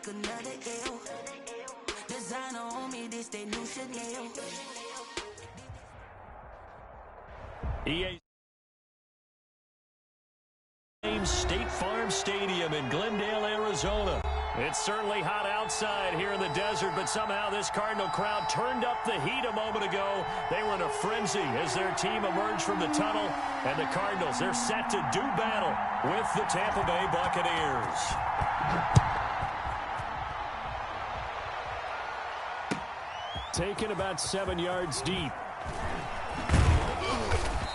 another L. Designer on me, this they new Chanel. EA State Farm Stadium in Glendale, Arizona. It's certainly hot outside here in the desert, but somehow this Cardinal crowd turned up the heat a moment ago. They were in a frenzy as their team emerged from the tunnel, and the Cardinals, they're set to do battle with the Tampa Bay Buccaneers. Taken about 7 yards deep.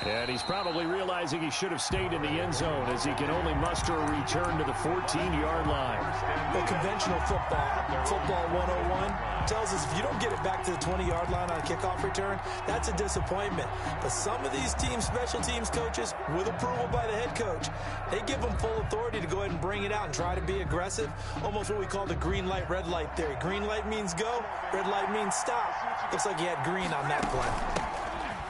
And he's probably realizing he should have stayed in the end zone as he can only muster a return to the 14-yard line. Well, conventional football 101, tells us if you don't get it back to the 20-yard line on a kickoff return, that's a disappointment. But some of these teams, special teams coaches, with approval by the head coach, they give them full authority to go ahead and bring it out and try to be aggressive, almost what we call the green light, red light theory. Green light means go, red light means stop. Looks like he had green on that play.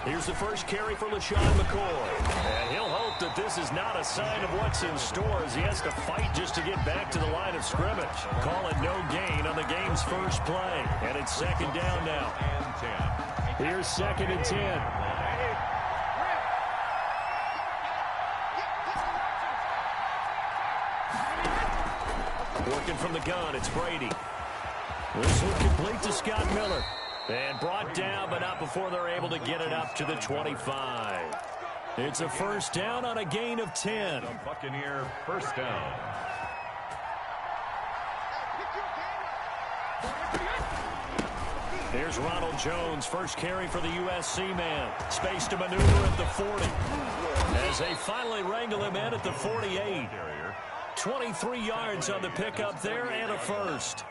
Here's the first carry for LaShawn McCoy. And he'll hope that this is not a sign of what's in store as he has to fight just to get back to the line of scrimmage. Call it no gain on the game's first play. And it's second down now. Here's 2nd and 10. Working from the gun, it's Brady. This one complete to Scott Miller. And brought down, but not before they're able to get it up to the 25. It's a first down on a gain of 10. Buccaneer first down. Here's Ronald Jones, first carry for the USC man. Space to maneuver at the 40. As they finally wrangle him in at the 48. 23 yards on the pickup there and a first.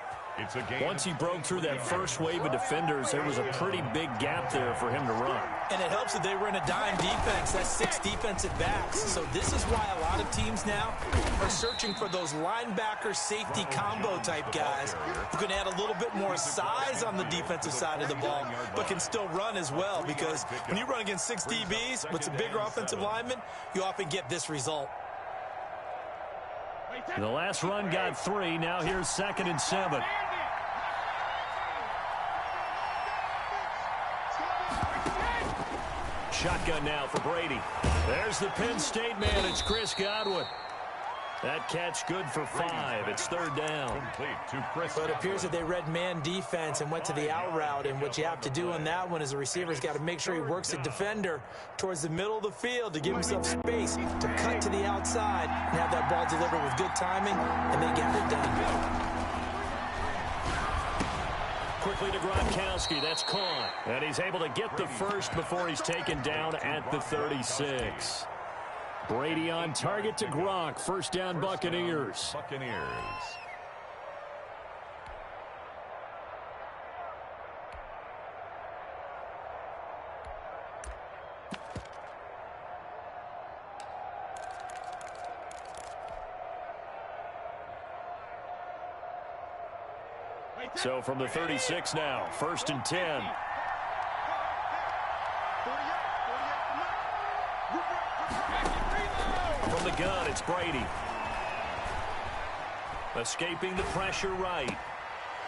Once he broke through that first wave of defenders, there was a pretty big gap there for him to run. And it helps that they were in a dime defense. That's 6 defensive backs. So this is why a lot of teams now are searching for those linebacker safety combo type guys who can add a little bit more size on the defensive side of the ball, but can still run as well. Because when you run against 6 DBs with some bigger offensive linemen, you often get this result. The last run got 3. Now here's 2nd and 7. Shotgun now for Brady. There's the Penn State man. It's Chris Godwin. That catch good for 5. It's 3rd down. But it appears that they read man defense and went to the out route. And what you have to do on that one is the receiver's got to make sure he works the defender towards the middle of the field to give himself space to cut to the outside and have that ball delivered with good timing, and they get it done. Quickly to Gronkowski. That's caught. And he's able to get the first before he's taken down at the 36. Brady on target to Gronk. First down, Buccaneers. So from the 36 now, 1st and 10. From the gun, it's Brady. Escaping the pressure right.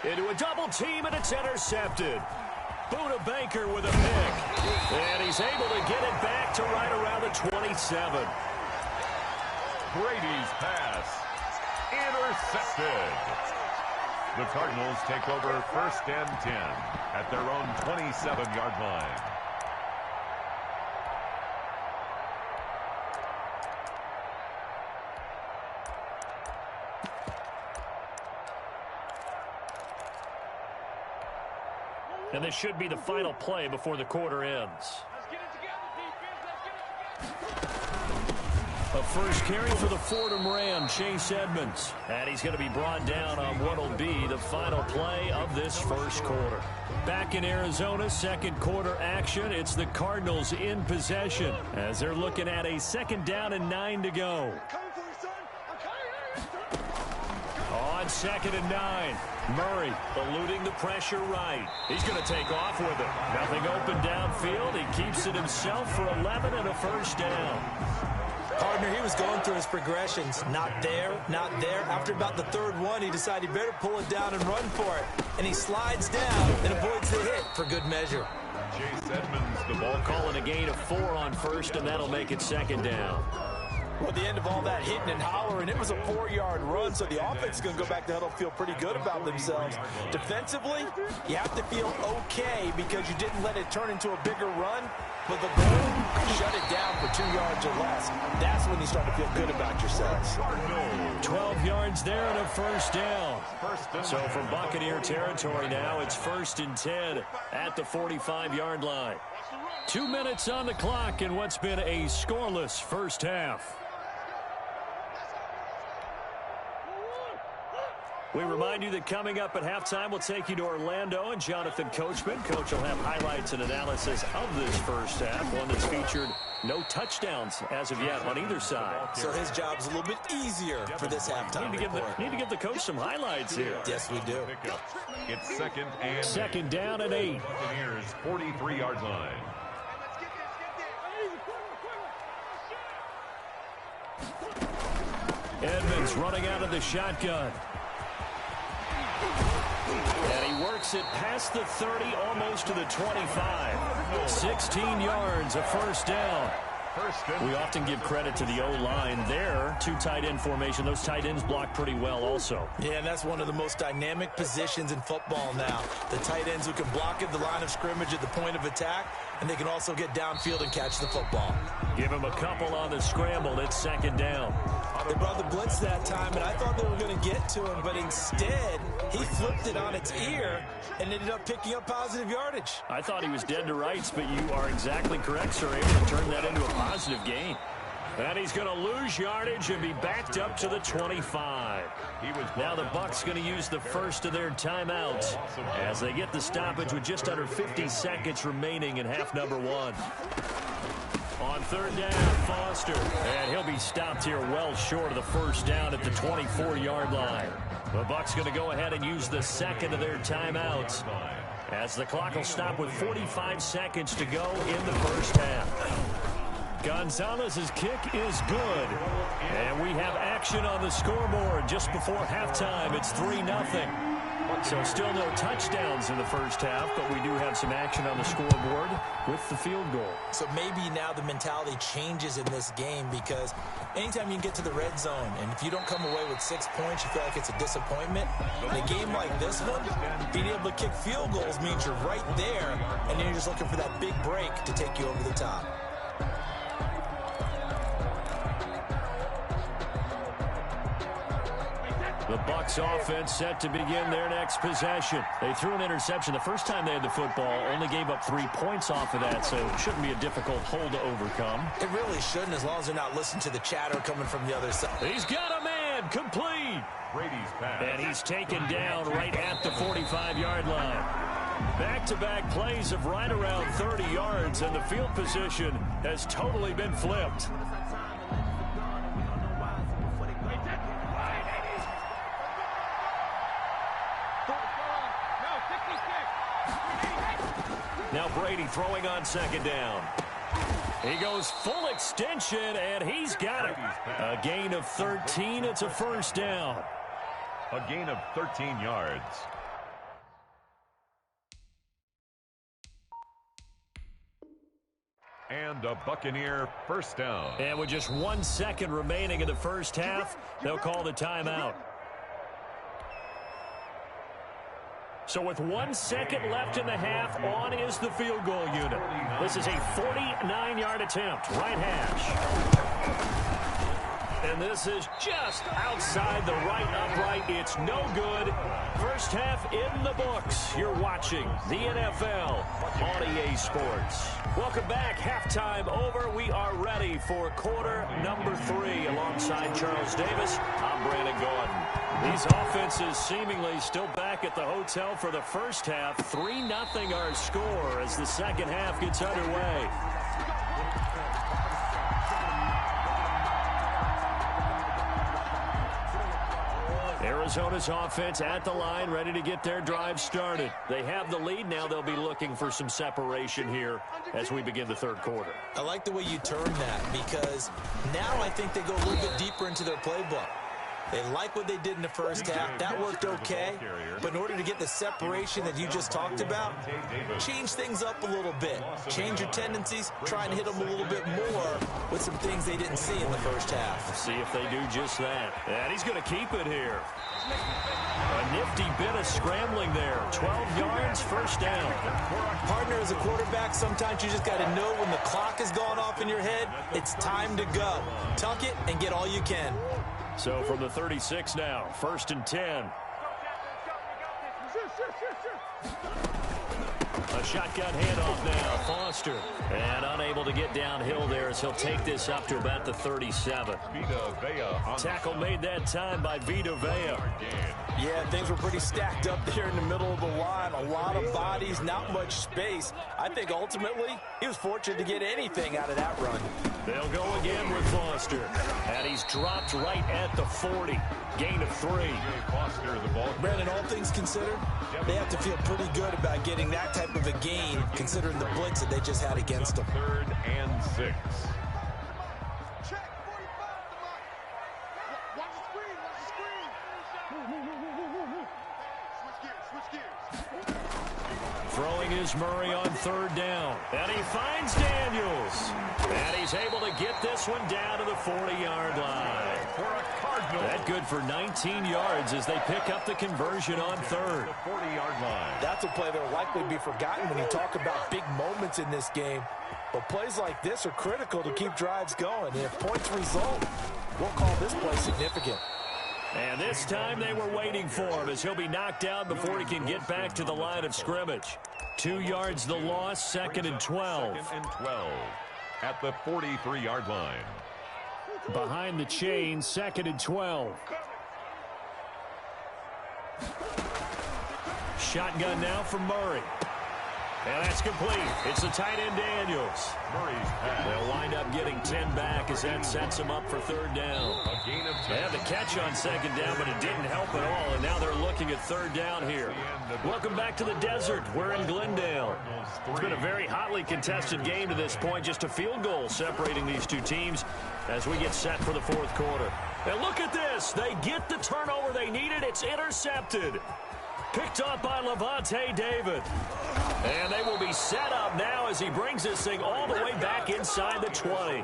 Into a double team, and it's intercepted. Buda Baker with a pick. And he's able to get it back to right around the 27. Brady's pass. Intercepted. The Cardinals take over 1st and 10 at their own 27-yard line. And this should be the final play before the quarter ends. A first carry for the Fordham Ram, Chase Edmonds. And he's going to be brought down on what will be the final play of this first quarter. Back in Arizona, second quarter action. It's the Cardinals in possession as they're looking at a 2nd down and 9 to go. On 2nd and 9. Murray eluding the pressure right. He's going to take off with it. Nothing open downfield. He keeps it himself for 11 and a first down. Partner, he was going through his progressions. Not there, not there. After about the third one, he decided he better pull it down and run for it. And he slides down and avoids the hit for good measure. Chase Edmonds, the ball calling a gain of 4 on first, and that'll make it second down. Well, at the end of all that hitting and hollering, it was a 4-yard run, so the offense is going to go back to huddle, feel pretty good about themselves. Defensively, you have to feel okay because you didn't let it turn into a bigger run. But the goal, shut it down for 2 yards or less. That's when you start to feel good about yourselves. 12 yards there and a first down. So from Buccaneer territory now, it's 1st and 10 at the 45-yard line. 2 minutes on the clock in what's been a scoreless first half. We remind you that coming up at halftime, we'll take you to Orlando and Jonathan Coachman. Coach will have highlights and analysis of this first half, one that's featured no touchdowns as of yet on either side. So his job's a little bit easier for this halftime. Need to give the coach some highlights here. Yes, we do. It's second down and 8. Buccaneers 43-yard line. Edmonds running out of the shotgun. And he works it past the 30, almost to the 25. 16 yards, a first down. We often give credit to the O-line there. 2 tight end formation. Those tight ends block pretty well also. Yeah, and that's one of the most dynamic positions in football now. The tight ends who can block at the line of scrimmage at the point of attack, and they can also get downfield and catch the football. Give him a couple on the scramble. It's second down. They brought the blitz that time, and I thought they were going to get to him, but instead, he flipped it on its ear and ended up picking up positive yardage. I thought he was dead to rights, but you are exactly correct, sir. Able to turn that into a positive gain. And he's going to lose yardage and be backed up to the 25. Now the Bucs going to use the first of their timeouts as they get the stoppage with just under 50 seconds remaining in half number 1. On third down, Foster. And he'll be stopped here well short of the first down at the 24-yard line. The Bucs going to go ahead and use the second of their timeouts as the clock will stop with 45 seconds to go in the first half. Gonzalez's kick is good. And we have action on the scoreboard just before halftime. It's 3-0. So still no touchdowns in the first half, but we do have some action on the scoreboard with the field goal. So maybe now the mentality changes in this game because anytime you can get to the red zone, and if you don't come away with 6 points, you feel like it's a disappointment. In a game like this one, being able to kick field goals means you're right there, and then you're just looking for that big break to take you over the top. The Bucs offense set to begin their next possession. They threw an interception the first time they had the football, only gave up 3 points off of that, so it shouldn't be a difficult hole to overcome. It really shouldn't, as long as they're not listening to the chatter coming from the other side. He's got a man, complete. Brady's pass. And he's taken down right at the 45-yard line. Back-to-back plays of right around 30 yards, and the field position has totally been flipped. Now Brady throwing on second down. He goes full extension, and he's got it. A gain of 13. It's a first down. A gain of 13 yards. And a Buccaneer first down. And with just 1 second remaining in the first half, they'll call the timeout. So with 1 second left in the half, on is the field goal unit. This is a 49-yard attempt, right hash. And this is just outside the right upright. It's no good. First half in the books. You're watching the NFL on EA Sports. Welcome back. Halftime over. We are ready for quarter number 3. Alongside Charles Davis, I'm Brandon Gordon. These offenses seemingly still back at the hotel for the first half. 3-0 our score as the second half gets underway. Arizona's offense at the line, ready to get their drive started. They have the lead. Now they'll be looking for some separation here as we begin the third quarter. I like the way you term that, because now I think they go a little bit deeper into their playbook. They like what they did in the first half. That worked okay. But in order to get the separation that you just talked about, change things up a little bit. Change your tendencies. Try and hit them a little bit more with some things they didn't see in the first half. Let's see if they do just that. And he's going to keep it here. A nifty bit of scrambling there. 12 yards, first down. Partner, as a quarterback, sometimes you just got to know when the clock has gone off in your head, it's time to go. Tuck it and get all you can. So from the 36 now, 1st and 10. A shotgun handoff now, Foster. And unable to get downhill there as he'll take this up to about the 37. Tackle made that time by Vita Vea. Yeah, things were pretty stacked up there in the middle of the line. A lot of bodies, not much space. I think ultimately he was fortunate to get anything out of that run. They'll go again with Foster. And he's dropped right at the 40. Gain of 3. Brandon, all things considered, they have to feel pretty good about getting that type of a gain, considering the blitz that they just had against them. 3rd and 6. Throwing is Murray on 3rd down. And he finds Daniels. And he's able to get this one down to the 40-yard line. That good for 19 yards as they pick up the conversion on 3rd. 40-yard line. That's a play that will likely be forgotten when you talk about big moments in this game. But plays like this are critical to keep drives going. And if points result, we'll call this play significant. And this time they were waiting for him as he'll be knocked down before he can get back to the line of scrimmage. 2 yards the loss, 2nd and 12. 2nd and 12 at the 43-yard line. Behind the chain, 2nd and 12. Shotgun now from Murray. And that's complete. It's the tight end Daniels. Murray's pass. They'll wind up getting 10 back as that sets them up for 3rd down. A gain of 10. They had the catch on 2nd down, but it didn't help at all, and now they're looking at 3rd down here. Welcome back to the desert. We're in Glendale. It's been a very hotly contested game to this point, just a field goal separating these two teams as we get set for the 4th quarter. And look at this. They get the turnover they needed. It's intercepted. Picked up by Levante David. And they will be set up now as he brings this thing all the way back inside the 20.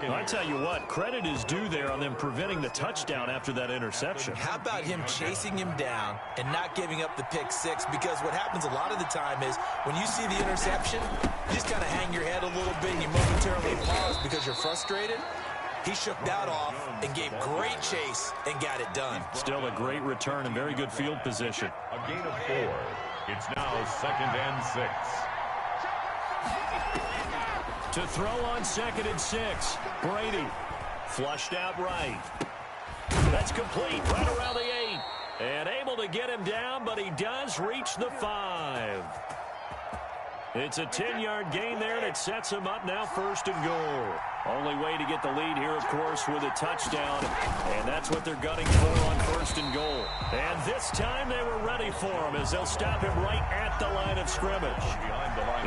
I tell you what, credit is due there on them preventing the touchdown after that interception. How about him chasing him down and not giving up the pick 6? Because what happens a lot of the time is when you see the interception, you just kind of hang your head a little bit and you momentarily pause because you're frustrated. He shook that off and gave great chase and got it done. Still a great return and very good field position. A gain of 4. It's now 2nd and 6. To throw on 2nd and 6. Brady flushed out right. That's complete right around the 8. And able to get him down, but he does reach the 5. It's a 10-yard gain there, and it sets him up now 1st and goal. Only way to get the lead here, of course, with a touchdown, and that's what they're gunning for on 1st and goal. And this time they were ready for him as they'll stop him right at the line of scrimmage.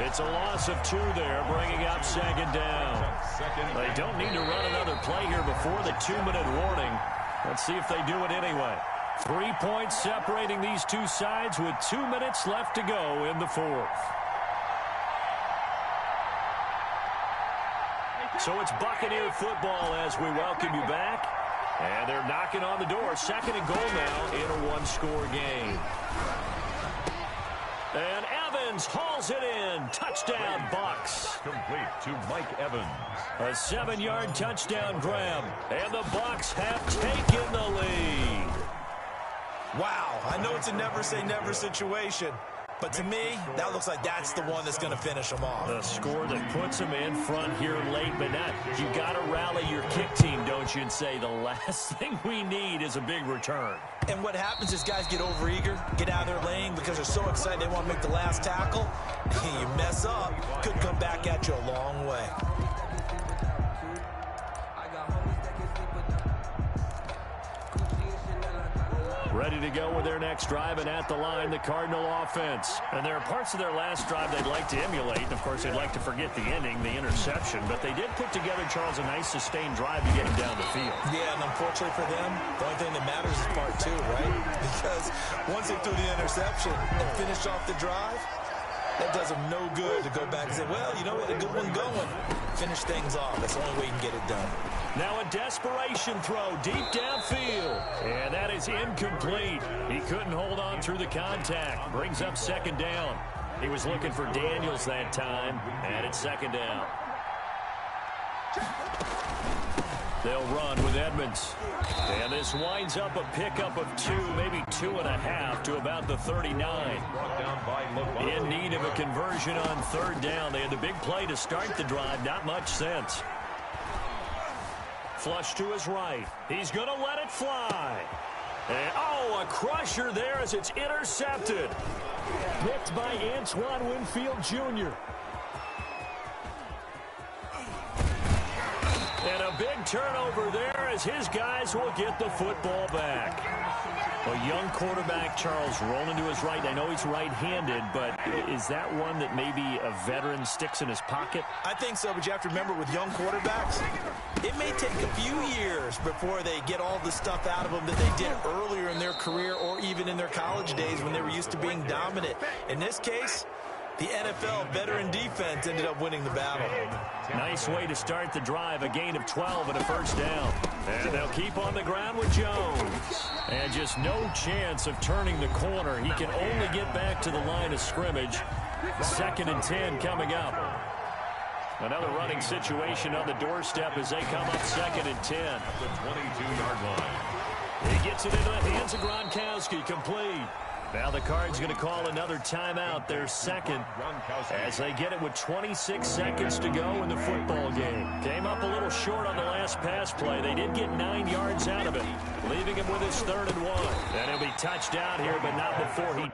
It's a loss of 2 there, bringing up 2nd down. They don't need to run another play here before the 2-minute warning. Let's see if they do it anyway. 3 points separating these two sides with 2 minutes left to go in the 4th. So it's Buccaneer football as we welcome you back. And they're knocking on the door. 2nd and goal now in a 1-score game. And Evans hauls it in. Touchdown, Bucks. Complete to Mike Evans. A 7-yard touchdown grab. And the Bucks have taken the lead. Wow, I know it's a never-say-never situation. But to me, that looks like that's the one that's going to finish them off. The score that puts them in front here late, but not. You got to rally your kick team, don't you, and say the last thing we need is a big return. And what happens is guys get overeager, get out of their lane because they're so excited they want to make the last tackle. You mess up, could come back at you a long way. ready to go with their next drive, and at the line, the Cardinal offense. And there are parts of their last drive they'd like to emulate, and, of course, they'd like to forget the ending, the interception. But they did put together, Charles, a nice sustained drive to get him down the field. Yeah, and unfortunately for them, the only thing that matters is part two, right? Because once they threw the interception and finished off the drive, that does them no good to go back and say, well, you know what, a good one going. Finish things off. That's the only way you can get it done. Now a desperation throw deep downfield. And that is incomplete. He couldn't hold on through the contact. Brings up second down. He was looking for Daniels that time. And it's second down. They'll run with Edmonds. And this winds up a pickup of 2, maybe 2.5 to about the 39. In need of a conversion on third down. They had the big play to start the drive. Not much sense. Flush to his right. He's going to let it fly. And, a crusher there as it's intercepted. Picked by Antoine Winfield Jr. And a big turnover there as his guys will get the football back. A young quarterback, Charles, rolling to his right. I know he's right-handed, but is that one that maybe a veteran sticks in his pocket? I think so, but you have to remember with young quarterbacks, it may take a few years before they get all the stuff out of them that they did earlier in their career or even in their college days when they were used to being dominant. In this case, the NFL veteran defense ended up winning the battle. Nice way to start the drive. A gain of 12 and a first down. And they'll keep on the ground with Jones. And just no chance of turning the corner. He can only get back to the line of scrimmage. 2nd and 10 coming up. Another running situation on the doorstep as they come up 2nd and 10. At the 22-yard line. He gets it into the hands of Gronkowski, complete. Now the Cards going to call another timeout, their second, as they get it with 26 seconds to go in the football game. Came up a little short on the last pass play. They did get 9 yards out of it, leaving him with his 3rd and 1. And he'll be touched down here, but not before he...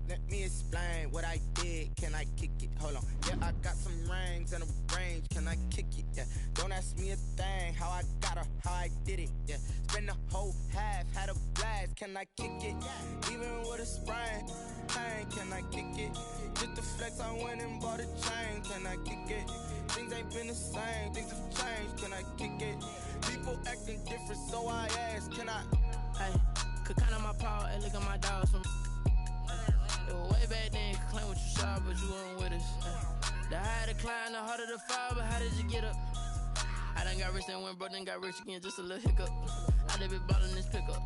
Let me explain what I did. Can I kick it? Hold on. Yeah, I got some rings and a range. Can I kick it? Yeah. Don't ask me a thing. How I got her, how I did it. Yeah. Spend the whole half, had a blast. Can I kick it? Even with a sprain. Pain, can I kick it? Just the flex, I went and bought a chain. Can I kick it? Things ain't been the same. Things have changed. Can I kick it? People acting different, so I ask. Can I? Hey, could count on my power and look at my dogs from. It was way back then, could claim what you saw, but you weren't with us. The higher the climb, the harder the fall, but how did you get up? I done got rich and went broke, then got rich again, just a little hiccup. I done been ballin' this pickup.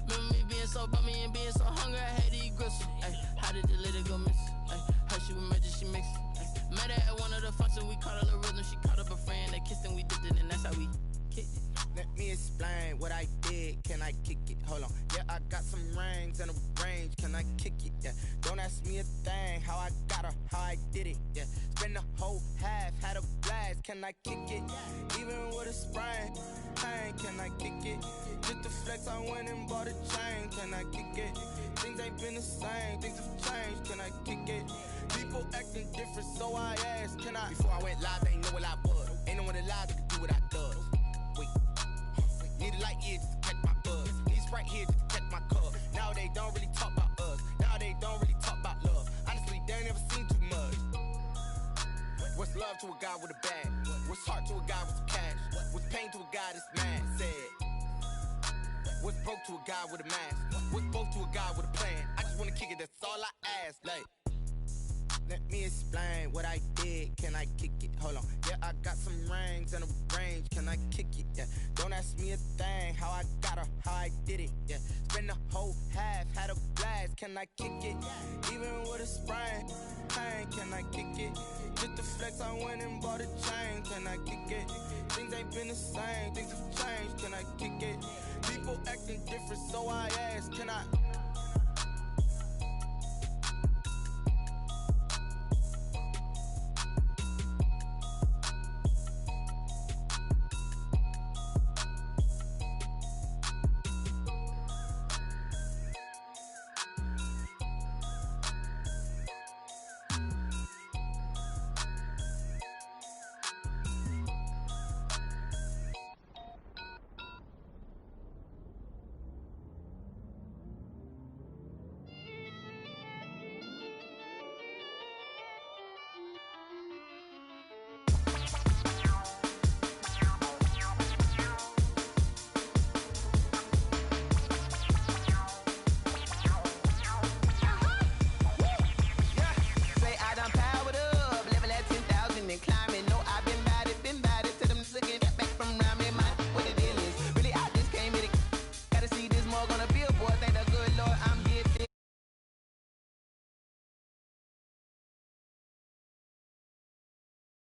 Remember me being so bummy and being so hungry, I had to eat gristle. Ay, how did the lady go miss? Ay, her she was magic, she mixed. Met her at one of the functions, we caught a little rhythm, she caught up a friend, they kissed and we dipped it, and that's how we kicked it. Let me explain what I did. Can I kick it? Hold on. Yeah, I got some rings and a range. Can I kick it? Yeah. Don't ask me a thing. How I got her, how I did it. Yeah. Spend the whole half, had a blast. Can I kick it? Even with a sprain. Pain, can I kick it? Just the flex, I went and bought a chain. Can I kick it? Things ain't been the same. Things have changed. Can I kick it? People acting different, so I asked. Can I? Before I went live, they ain't know what I was. Ain't no one alive that could do what I does. Wait. Need a light here just to catch my buzz. Need Sprite here just to catch my cup. Now they don't really talk about us. Now they don't really talk about love. Honestly, they ain't never seen too much. What's love to a guy with a bag? What's heart to a guy with some cash? What's pain to a guy that's mad? Said. What's broke to a guy with a mask? What's broke to a guy with a plan? I just wanna kick it, that's all I ask. Like, let me explain what I did. Can I kick it? Hold on. Yeah, I got some rings and a range. Can I kick it? Yeah. Don't ask me a thing. How I got her, how I did it. Yeah. Spend the whole half, had a blast. Can I kick it? Even with a sprain. Pain, can I kick it? Just the flex, I went and bought a chain. Can I kick it? Things ain't been the same. Things have changed. Can I kick it? People acting different, so I ask. Can I?